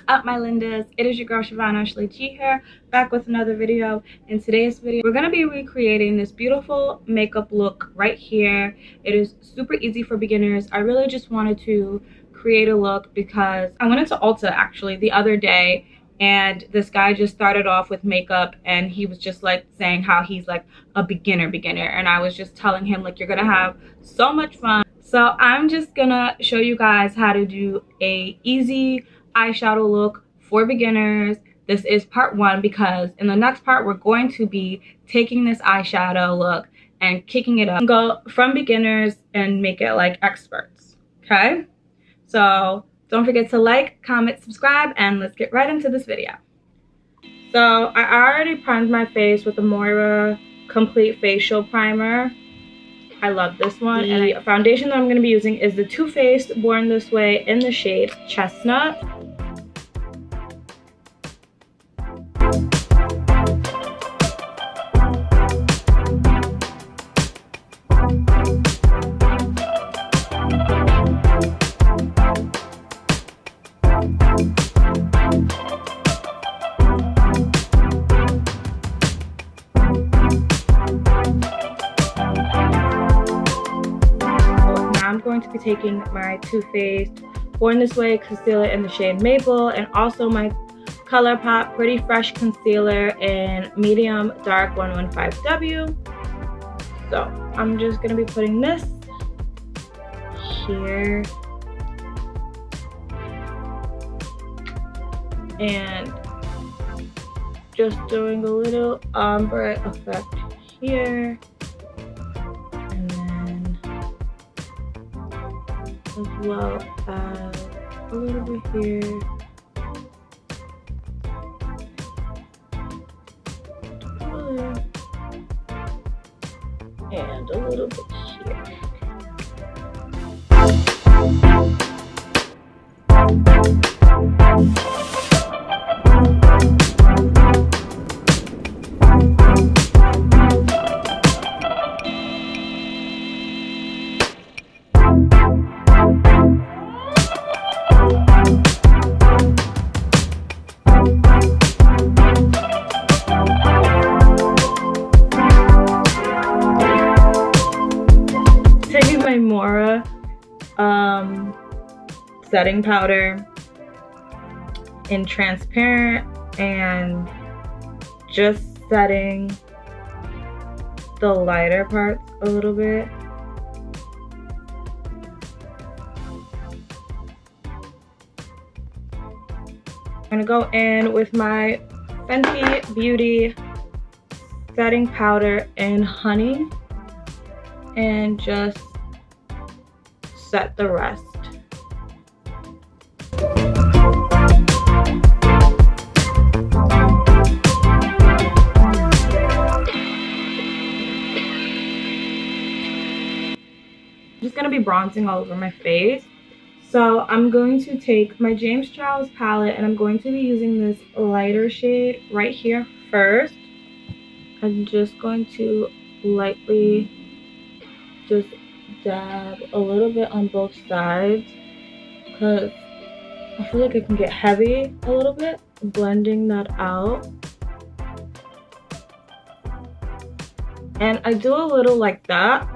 up, my Lindas? It is your girl Siobhan Ashley G here, back with another video. In today's video, we're going to be recreating this beautiful makeup look right here. It is super easy for beginners. I really just wanted to create a look because I went into Ulta actually the other day, and this guy just started off with makeup, and he was just like saying how he's like a beginner, and I was just telling him like, you're gonna have so much fun. So I'm just gonna show you guys how to do a easy eyeshadow look for beginners. This is part one, because in the next part we're going to be taking this eyeshadow look and kicking it up and go from beginners and make it like experts. Okay, so don't forget to like, comment, subscribe, and let's get right into this video. So I already primed my face with the Moira Complete Facial Primer. I love this one. And the foundation that I'm going to be using is the Too Faced Born This Way in the shade Chestnut. I'm going to be taking my Too Faced Born This Way concealer in the shade Maple, and also my ColourPop Pretty Fresh concealer in medium dark 115W. So I'm just going to be putting this here and just doing a little ombre effect here, as well as a little bit here, and a little bit here. Taking my Moira setting powder in transparent and just setting the lighter parts a little bit. I'm gonna go in with my Fenty Beauty setting powder in Honey and just set the rest. I'm just gonna be bronzing all over my face. So I'm going to take my James Charles palette, and I'm going to be using this lighter shade right here first. I'm just going to lightly just dab a little bit on both sides, because I feel like it can get heavy a little bit, blending that out. And I do a little like that,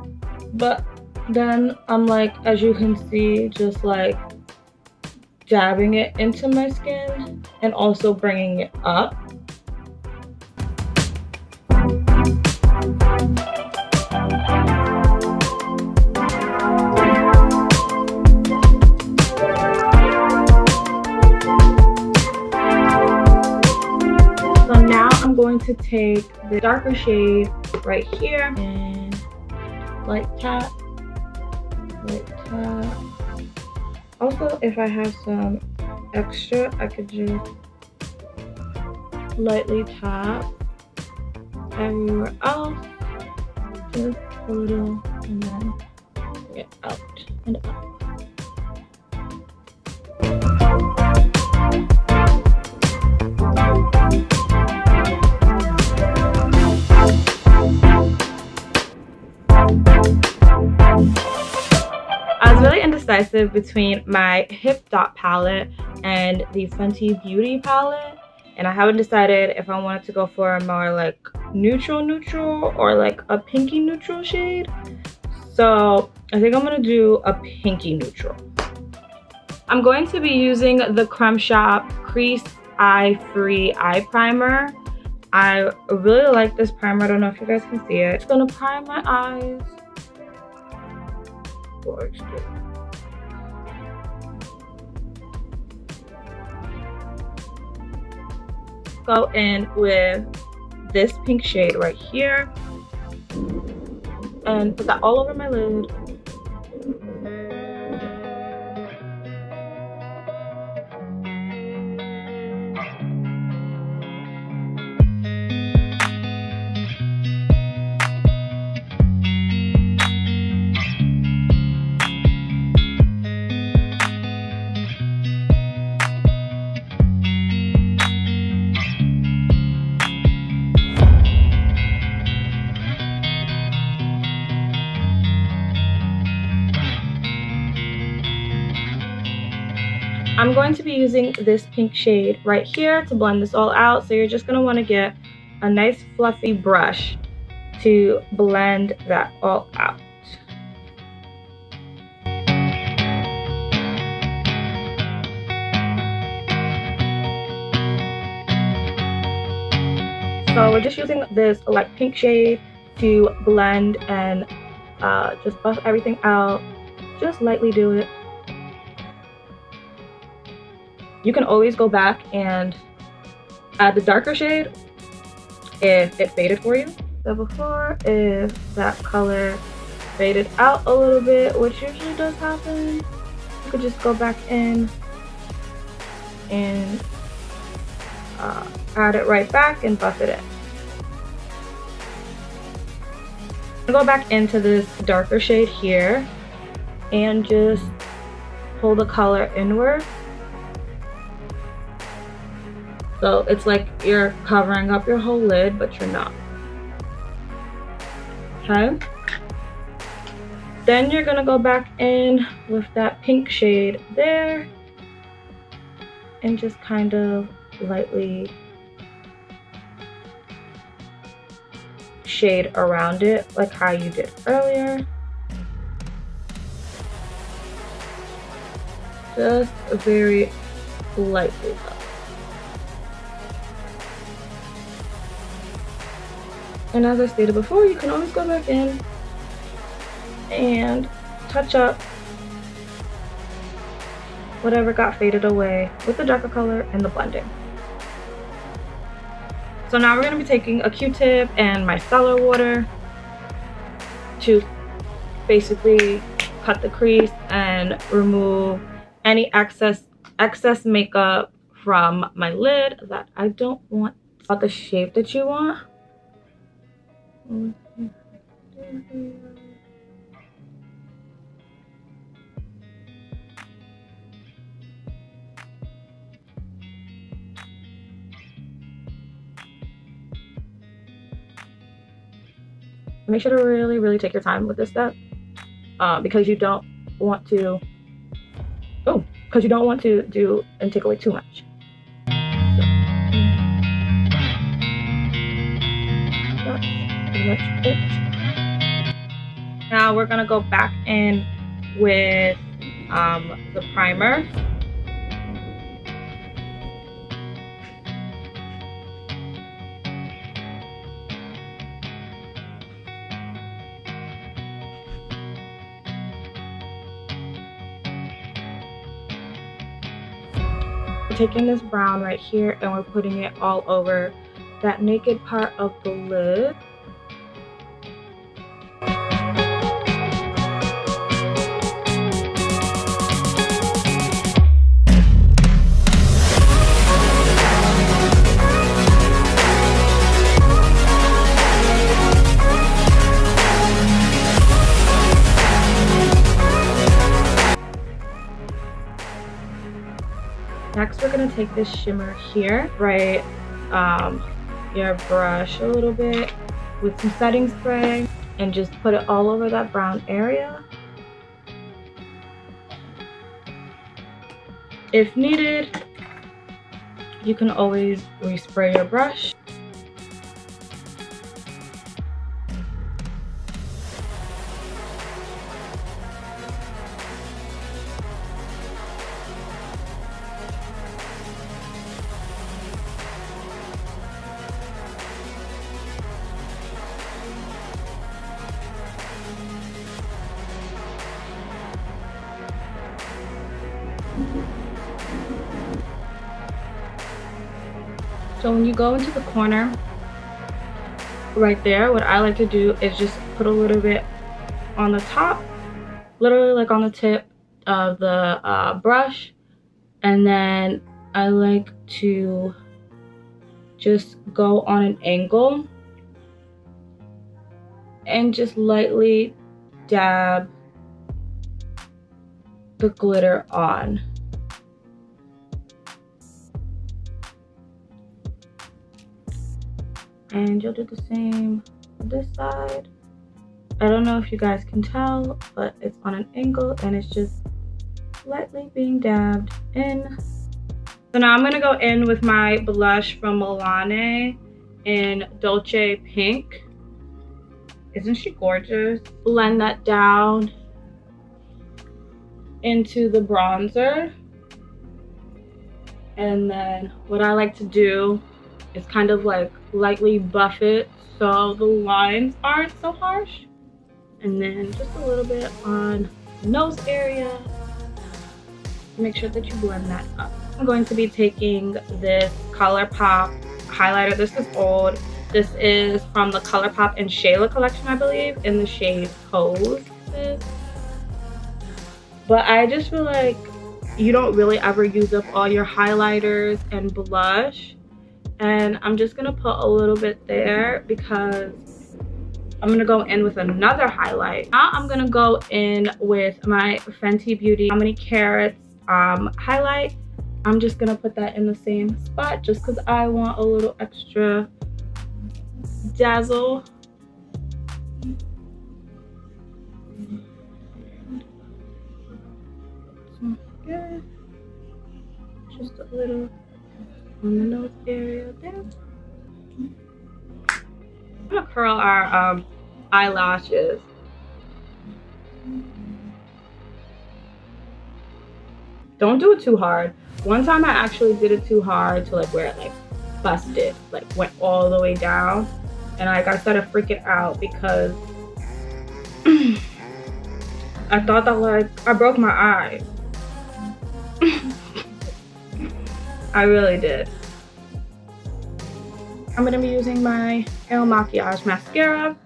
but then I'm like, as you can see, just like dabbing it into my skin and also bringing it up. So now I'm going to take the darker shade right here and light tap. Also, if I have some extra, I could just lightly tap everywhere else, just a little, and then bring it out and up. I was really indecisive between my Hip Dot palette and the Fenty Beauty palette, and I haven't decided if I wanted to go for a more like neutral or like a pinky neutral shade. So I think I'm gonna do a pinky neutral. I'm going to be using the Creme Shop Crease Eye Free Eye Primer. I really like this primer. I don't know if you guys can see it. It's gonna prime my eyes. Gorgeous. Go in with this pink shade right here and put that all over my lid. I'm going to be using this pink shade right here to blend this all out. So you're just going to want to get a nice fluffy brush to blend that all out. So we're just using this like pink shade to blend and just buff everything out. Just lightly do it. You can always go back and add the darker shade if it faded for you. So before, if that color faded out a little bit, which usually does happen, you could just go back in and add it right back and buff it in. Go back into this darker shade here and just pull the color inward. So it's like you're covering up your whole lid, but you're not. Okay. Then you're gonna go back in with that pink shade there and just kind of lightly shade around it like how you did earlier. Just very lightly though. And as I stated before, you can always go back in and touch up whatever got faded away with the darker color and the blending. So now we're going to be taking a Q-tip and micellar water to basically cut the crease and remove any excess makeup from my lid that I don't want. About the shape that you want. Make sure to really take your time with this step because you don't want to do and take away too much. Much it. Now we're gonna go back in with the primer. We're taking this brown right here and we're putting it all over that naked part of the lid. Next, we're gonna take this shimmer here, right, your brush a little bit with some setting spray and just put it all over that brown area. If needed, you can always respray your brush. So when you go into the corner right there, what I like to do is just put a little bit on the top, literally like on the tip of the brush, and then I like to just go on an angle and just lightly dab the glitter on. And you'll do the same on this side. I don't know if you guys can tell, but it's on an angle and it's just lightly being dabbed in. So now I'm gonna go in with my blush from Milane in Dolce Pink. Isn't she gorgeous? Blend that down into the bronzer. And then what I like to do is kind of like lightly buff it so the lines aren't so harsh. And then just a little bit on the nose area. Make sure that you blend that up. I'm going to be taking this ColourPop highlighter. This is old. This is from the ColourPop and Shayla collection, I believe, in the shade Pose. But I just feel like you don't really ever use up all your highlighters and blush. And I'm just gonna put a little bit there because I'm gonna go in with another highlight. Now I'm gonna go in with my Fenty Beauty How Many Carats highlight. I'm just gonna put that in the same spot just because I want a little extra dazzle. Yeah. Just a little on the nose area there. I'm gonna curl our eyelashes. Don't do it too hard. One time I actually did it too hard to like where it like busted, like went all the way down, and like I started freaking out because I thought that like I broke my eye. I really did. I'm gonna be using my El Makiage mascara.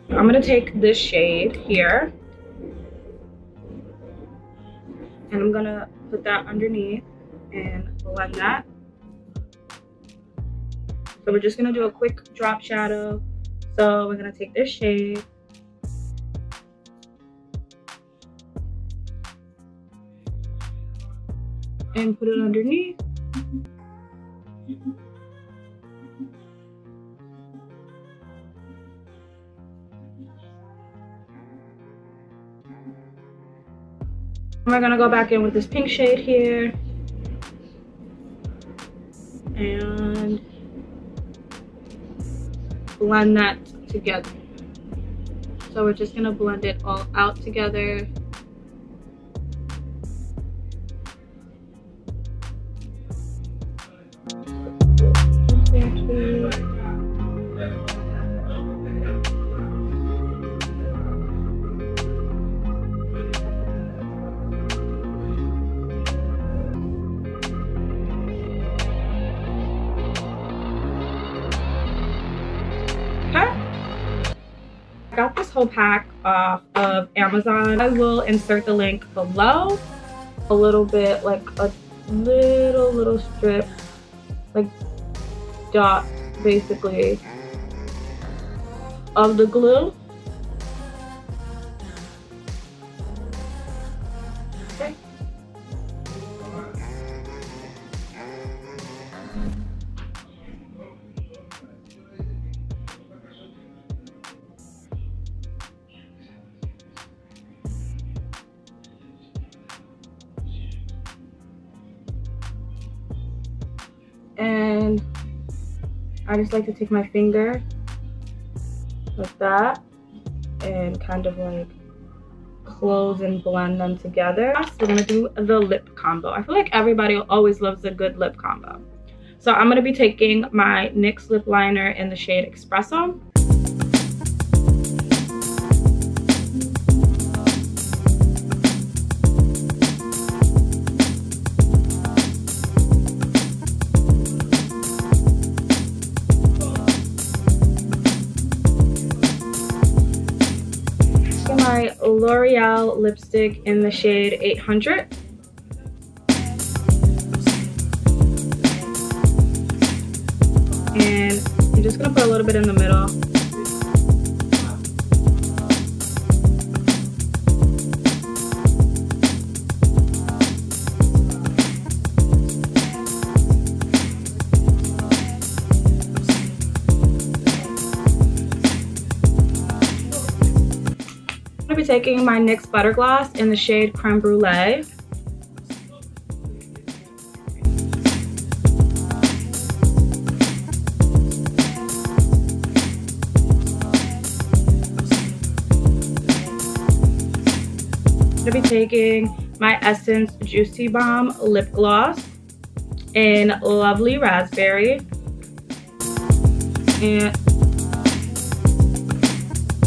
I'm gonna take this shade here and I'm gonna put that underneath and blend that. So we're just gonna do a quick drop shadow. So we're gonna take this shade and put it underneath. We're gonna go back in with this pink shade here and blend that together. So we're just gonna blend it all out together. I got this whole pack off of Amazon. I will insert the link below. A little bit, like a little strip, like dot basically of the glue. Okay. I just like to take my finger like that and kind of like close and blend them together. We're gonna do the lip combo. I feel like everybody always loves a good lip combo. So I'm gonna be taking my NYX lip liner in the shade Espresso. My L'Oreal lipstick in the shade 800. And I'm just gonna put a little bit in the middle. I'm gonna be taking my NYX Butter Gloss in the shade Creme Brulee. I'm gonna be taking my Essence Juicy Bomb Lip Gloss in Lovely Raspberry. And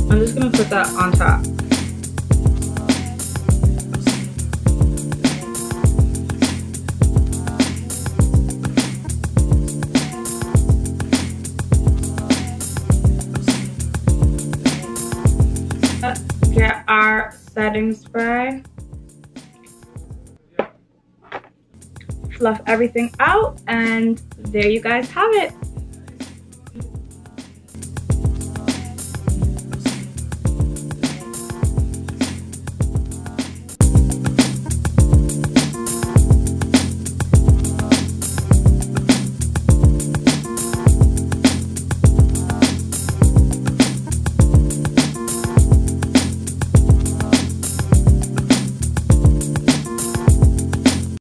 I'm just gonna put that on top. Get our setting spray, fluff everything out, and there you guys have it.